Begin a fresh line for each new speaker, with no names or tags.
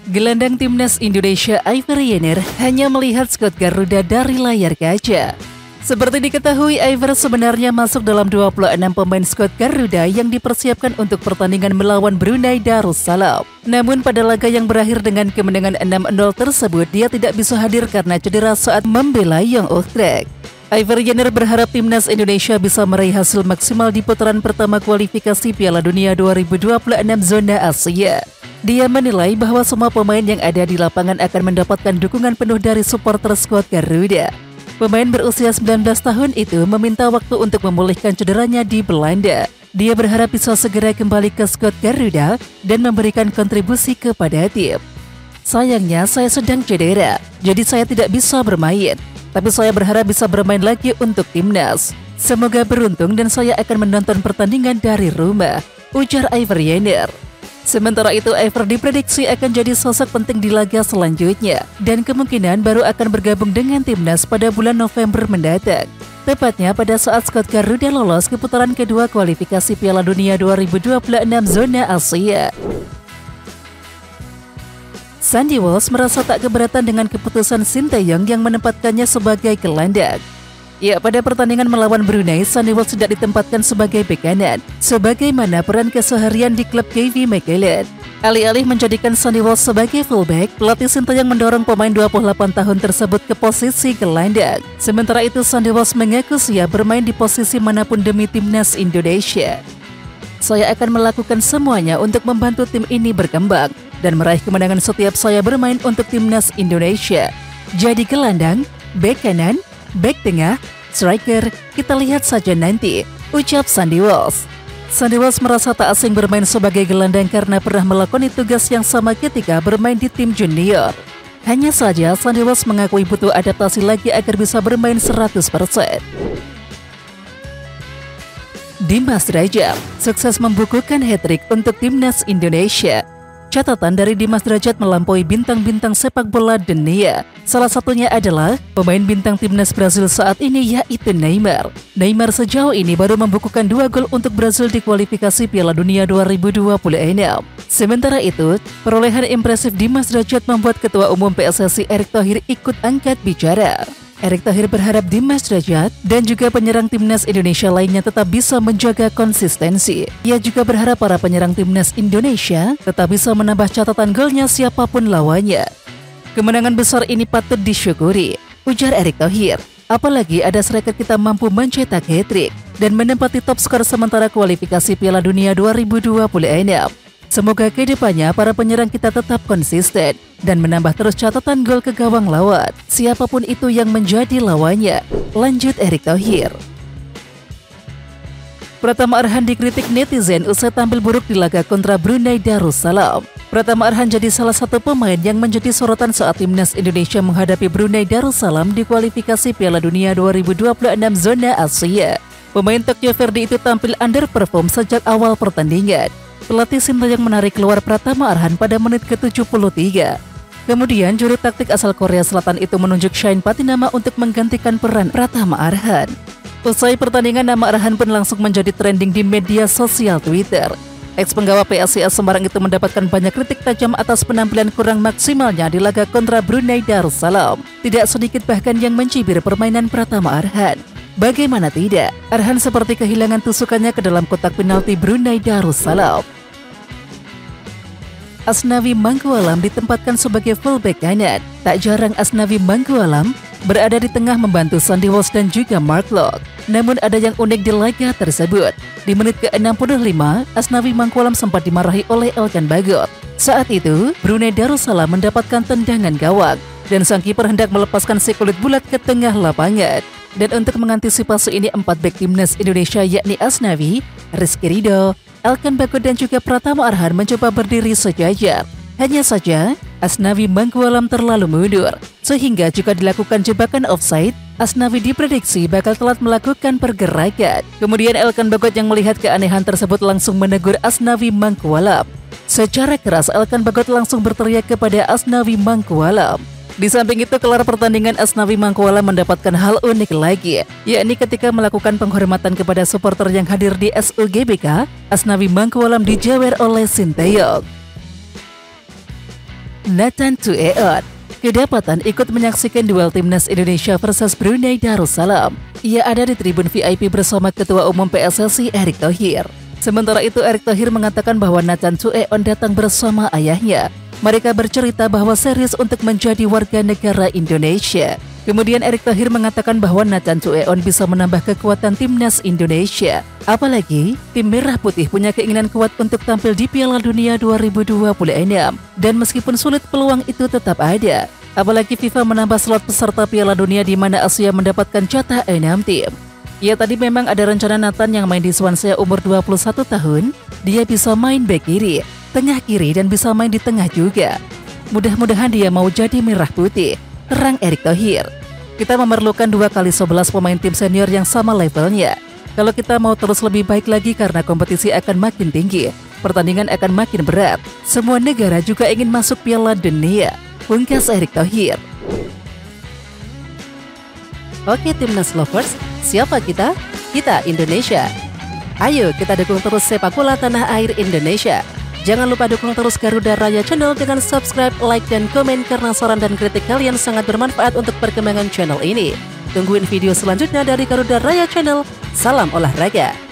Gelandang timnas Indonesia Aiver Yenner hanya melihat skuad Garuda dari layar kaca. Seperti diketahui, Aiver sebenarnya masuk dalam 26 pemain skuad Garuda yang dipersiapkan untuk pertandingan melawan Brunei Darussalam. Namun pada laga yang berakhir dengan kemenangan 6-0 tersebut, dia tidak bisa hadir karena cedera saat membela Young Utrecht. Aiver Yenner berharap timnas Indonesia bisa meraih hasil maksimal di putaran pertama kualifikasi Piala Dunia 2026 zona Asia. Dia menilai bahwa semua pemain yang ada di lapangan akan mendapatkan dukungan penuh dari supporter skuad Garuda. Pemain berusia 19 tahun itu meminta waktu untuk memulihkan cederanya di Belanda. Dia berharap bisa segera kembali ke skuad Garuda dan memberikan kontribusi kepada tim. Sayangnya saya sedang cedera, jadi saya tidak bisa bermain. Tapi saya berharap bisa bermain lagi untuk timnas. Semoga beruntung dan saya akan menonton pertandingan dari rumah, ujar Aiver Yenner. Sementara itu, Aiver diprediksi akan jadi sosok penting di laga selanjutnya dan kemungkinan baru akan bergabung dengan timnas pada bulan November mendatang. Tepatnya pada saat skuad Garuda lolos ke putaran kedua kualifikasi Piala Dunia 2026 zona Asia. Sandy Walsh merasa tak keberatan dengan keputusan Sinteyong yang menempatkannya sebagai gelandang. Ya, pada pertandingan melawan Brunei, Sandy Walsh tidak ditempatkan sebagai bek kanan, sebagaimana peran keseharian di klub KV Mechelen. Alih-alih menjadikan Sandy Walsh sebagai fullback, pelatih Sinteyong mendorong pemain 28 tahun tersebut ke posisi gelandang. Sementara itu, Sandy Walsh mengaku siap bermain di posisi manapun demi timnas Indonesia. Saya akan melakukan semuanya untuk membantu tim ini berkembang dan meraih kemenangan setiap saya bermain untuk timnas Indonesia. Jadi gelandang, bek kanan, bek tengah, striker, kita lihat saja nanti, ucap Sandy Walsh. Sandy Walsh merasa tak asing bermain sebagai gelandang karena pernah melakoni tugas yang sama ketika bermain di tim junior. Hanya saja Sandy Walsh mengakui butuh adaptasi lagi agar bisa bermain 100%. Dimas Derajat sukses membukukan hat-trick untuk timnas Indonesia. Catatan dari Dimas Derajat melampaui bintang-bintang sepak bola dunia. Salah satunya adalah pemain bintang timnas Brazil saat ini, yaitu Neymar. Neymar sejauh ini baru membukukan 2 gol untuk Brazil di kualifikasi Piala Dunia 2026. Sementara itu, perolehan impresif Dimas Derajat membuat Ketua Umum PSSI Erick Thohir ikut angkat bicara. Erick Thohir berharap Dimas Derajat dan juga penyerang timnas Indonesia lainnya tetap bisa menjaga konsistensi. Ia juga berharap para penyerang timnas Indonesia tetap bisa menambah catatan golnya siapapun lawannya. Kemenangan besar ini patut disyukuri, ujar Erick Thohir. Apalagi ada striker kita mampu mencetak hat-trick dan menempati top skor sementara kualifikasi Piala Dunia 2026. Semoga kedepannya para penyerang kita tetap konsisten dan menambah terus catatan gol ke gawang lawan, siapapun itu yang menjadi lawannya, lanjut Erick Thohir. Pratama Arhan dikritik netizen usai tampil buruk di laga kontra Brunei Darussalam. Pratama Arhan jadi salah satu pemain yang menjadi sorotan saat timnas Indonesia menghadapi Brunei Darussalam di kualifikasi Piala Dunia 2026 zona Asia. Pemain Tokyo Verde itu tampil underperform sejak awal pertandingan. Pelatih Sinteyong menarik keluar Pratama Arhan pada menit ke-73. Kemudian juru taktik asal Korea Selatan itu menunjuk Shane Patinama untuk menggantikan peran Pratama Arhan. Usai pertandingan, nama Arhan pun langsung menjadi trending di media sosial Twitter. Ex-penggawa PSIS Semarang itu mendapatkan banyak kritik tajam atas penampilan kurang maksimalnya di laga kontra Brunei Darussalam. Tidak sedikit bahkan yang mencibir permainan Pratama Arhan. Bagaimana tidak, Arhan seperti kehilangan tusukannya ke dalam kotak penalti Brunei Darussalam. Asnawi Mangkualam ditempatkan sebagai fullback kanan. Tak jarang Asnawi Mangkualam berada di tengah membantu Sandy Walsh dan juga Mark Locke. Namun ada yang unik di laga tersebut. Di menit ke-65, Asnawi Mangkualam sempat dimarahi oleh Elkan Bagot. Saat itu, Brunei Darussalam mendapatkan tendangan gawang dan sang kiper hendak melepaskan si kulit bulat ke tengah lapangan. Dan untuk mengantisipasi ini, 4 bek timnas Indonesia yakni Asnawi, Rizky Ridho, Elkan Bagot dan juga Pratama Arhan mencoba berdiri sejajar. Hanya saja, Asnawi Mangkualam terlalu mundur, sehingga jika dilakukan jebakan offside, Asnawi diprediksi bakal telat melakukan pergerakan. Kemudian Elkan Bagot yang melihat keanehan tersebut langsung menegur Asnawi Mangkualam. Secara keras, Elkan Bagot langsung berteriak kepada Asnawi Mangkualam. Di samping itu, kelar pertandingan Asnawi Mangkualam mendapatkan hal unik lagi, yakni ketika melakukan penghormatan kepada supporter yang hadir di SUGBK, Asnawi Mangkualam dijewer oleh Sinteyong. Nathan Tueon kedapatan ikut menyaksikan duel timnas Indonesia versus Brunei Darussalam. Ia ada di tribun VIP bersama Ketua Umum PSSI Erick Thohir. Sementara itu Erick Thohir mengatakan bahwa Nathan Tueon datang bersama ayahnya. Mereka bercerita bahwa serius untuk menjadi warga negara Indonesia. Kemudian Erick Thohir mengatakan bahwa Nathan Tueon bisa menambah kekuatan timnas Indonesia. Apalagi, tim Merah Putih punya keinginan kuat untuk tampil di Piala Dunia 2026. Dan meskipun sulit, peluang itu tetap ada. Apalagi FIFA menambah slot peserta Piala Dunia di mana Asia mendapatkan jatah 6 tim. Ya tadi memang ada rencana Nathan yang main di Swansea umur 21 tahun. Dia bisa main bek kiri, tengah kiri dan bisa main di tengah juga. Mudah-mudahan dia mau jadi Merah Putih, terang Erick Thohir. Kita memerlukan 2x11 pemain tim senior yang sama levelnya. Kalau kita mau terus lebih baik lagi karena kompetisi akan makin tinggi, pertandingan akan makin berat. Semua negara juga ingin masuk Piala Dunia, pungkas Erick Thohir. Oke Timnas Lovers, siapa kita? Kita Indonesia. Ayo kita dukung terus sepak bola tanah air Indonesia. Jangan lupa dukung terus Garuda Raya Channel dengan subscribe, like, dan komen karena saran dan kritik kalian sangat bermanfaat untuk perkembangan channel ini. Tungguin video selanjutnya dari Garuda Raya Channel. Salam olahraga.